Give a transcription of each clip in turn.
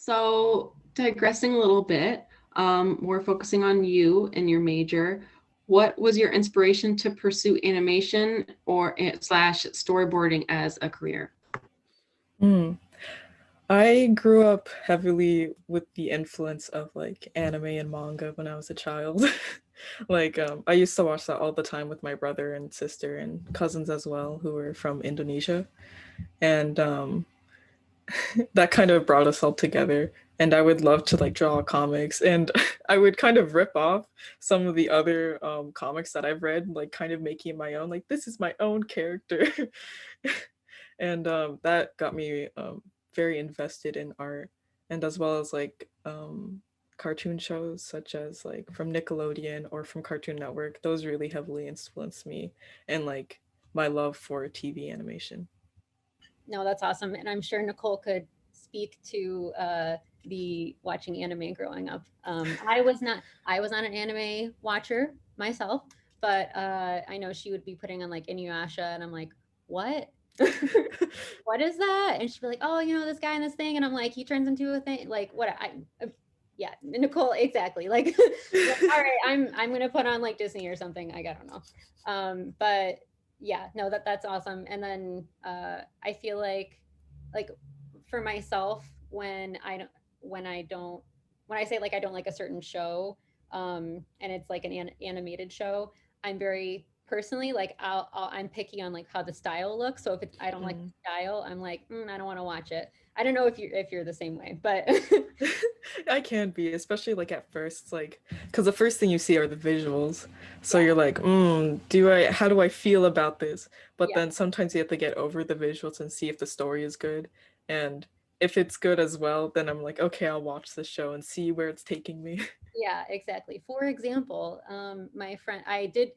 So digressing a little bit, we're focusing on you and your major. What was your inspiration to pursue animation or slash storyboarding as a career? Mm. I grew up heavily with the influence of like anime and manga when I was a child. I used to watch that all the time with my brother and sister and cousins as well, who were from Indonesia. And that kind of brought us all together. And I would love to like draw comics, and I would kind of rip off some of the other comics that I've read, like kind of making it my own. Like this is my own character, and that got me very invested in art, and as well as cartoon shows such as like from Nickelodeon or from Cartoon Network. Those really heavily influenced me and like my love for TV animation. No, that's awesome. And I'm sure Nicole could speak to the watching anime growing up. I was not an anime watcher myself, but I know she would be putting on like Inuyasha, and I'm like, what? What is that? And she'd be like, oh, you know, this guy and this thing. And I'm like, he turns into a thing. Like, what? Yeah, Nicole, exactly. Like, all right, I'm gonna put on like Disney or something. I don't know. But yeah, no, that's awesome. And then I feel like for myself, when I don't when I say like I don't like a certain show, and it's like an animated show, I'm very personally like I'm picky on like how the style looks. So if it's I don't like Mm. the style, I'm like I don't want to watch it. I don't know if you're the same way, but I can be, especially like at first, like because the first thing you see are the visuals, so yeah, you're like, how do I feel about this? But yeah. then sometimes you have to get over the visuals and see if the story is good, and if it's good as well, then I'm like, okay, I'll watch the show and see where it's taking me. Yeah, exactly. For example, my friend, I did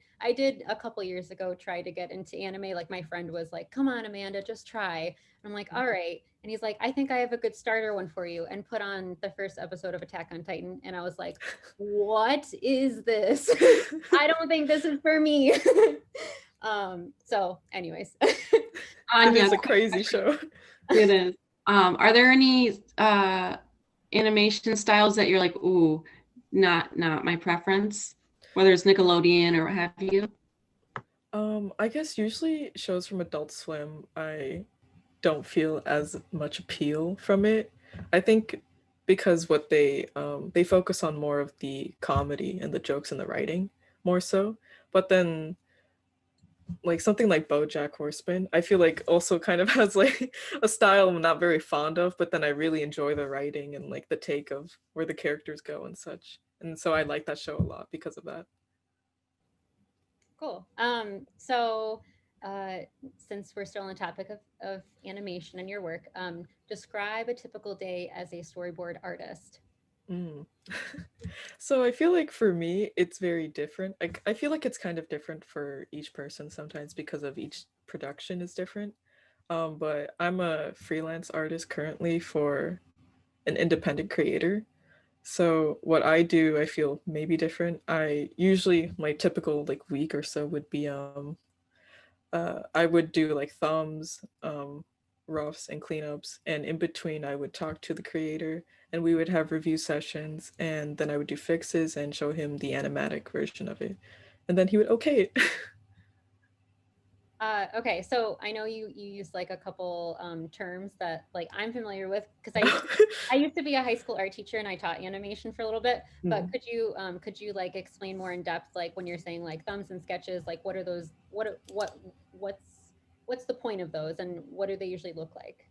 a couple years ago try to get into anime. Like my friend was like, "Come on, Amanda, just try." And I'm like, "All right." And he's like, "I think I have a good starter one for you," and put on the first episode of Attack on Titan. And I was like, "What is this? I don't think this is for me." So, anyways, It Anya, is a crazy show. it is. Are there any animation styles that you're like, ooh, not my preference, whether it's Nickelodeon or what have you? I guess usually shows from Adult Swim, I don't feel as much appeal from it. I think because what they focus on more of the comedy and the jokes and the writing more so. But then like something like BoJack Horseman, I feel like also kind of has like a style I'm not very fond of, but then I really enjoy the writing and like the take of where the characters go and such. And so I like that show a lot because of that. cool. So uh, since we're still on the topic of animation and your work, describe a typical day as a storyboard artist. Mm. So I feel like for me, it's very different. I feel like it's kind of different for each person sometimes because of each production is different. But I'm a freelance artist currently for an independent creator. So what I do, I feel maybe different. I usually my typical like week or so would be I would do like thumbs, roughs, and cleanups, and in between, I would talk to the creator, and we would have review sessions, and then I would do fixes and show him the animatic version of it, and then he would okay it. Okay, so I know you use like a couple terms that like I'm familiar with because I used to be a high school art teacher and I taught animation for a little bit. But Mm. could you like explain more in depth like when you're saying like thumbs and sketches, like what are those? What's the point of those and what do they usually look like?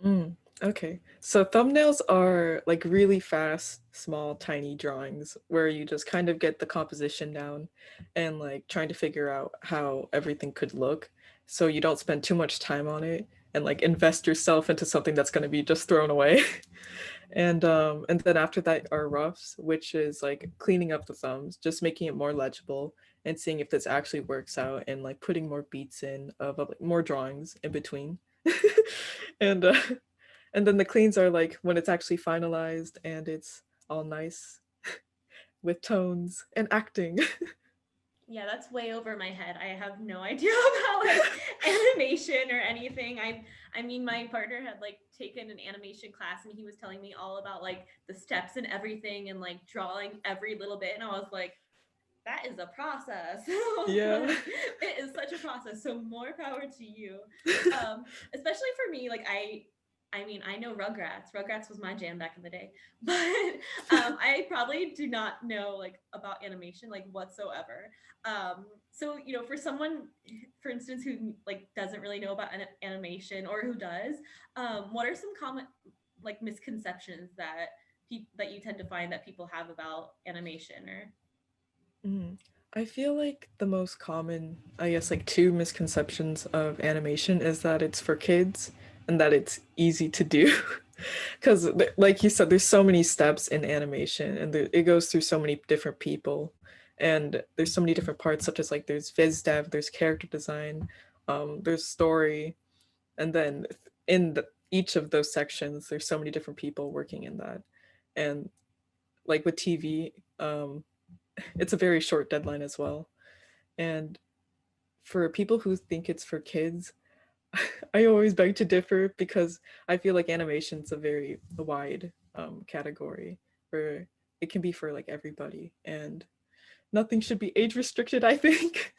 Mm, okay. So thumbnails are like really fast, small, tiny drawings where you just kind of get the composition down and like trying to figure out how everything could look so you don't spend too much time on it and like invest yourself into something that's going to be just thrown away. And then after that are roughs, which is like cleaning up the thumbs, just making it more legible and seeing if this actually works out and like putting more beats in of like more drawings in between. and uh, and then the cleans are like when it's actually finalized and it's all nice with tones and acting. Yeah, that's way over my head. I have no idea about like animation or anything. I mean, my partner had like taken an animation class and he was telling me all about like the steps and everything and like drawing every little bit. And I was like, that is a process. Yeah. It is such a process. So more power to you. Especially for me, like I mean, I know Rugrats. Rugrats was my jam back in the day, but I probably do not know like about animation like whatsoever. So you know, for someone, for instance, who like doesn't really know about animation or who does, what are some common like misconceptions that that you tend to find that people have about animation or I feel like the most common, I guess, like two misconceptions of animation is that it's for kids and that it's easy to do. Because, like you said, there's so many steps in animation and it goes through so many different people. And there's so many different parts, such as like there's viz dev, there's character design, there's story. And then in each of those sections, there's so many different people working in that. And like with TV, it's a very short deadline as well. And for people who think it's for kids, I always beg to differ because I feel like animation's a very wide category where it can be for like everybody and nothing should be age restricted, I think.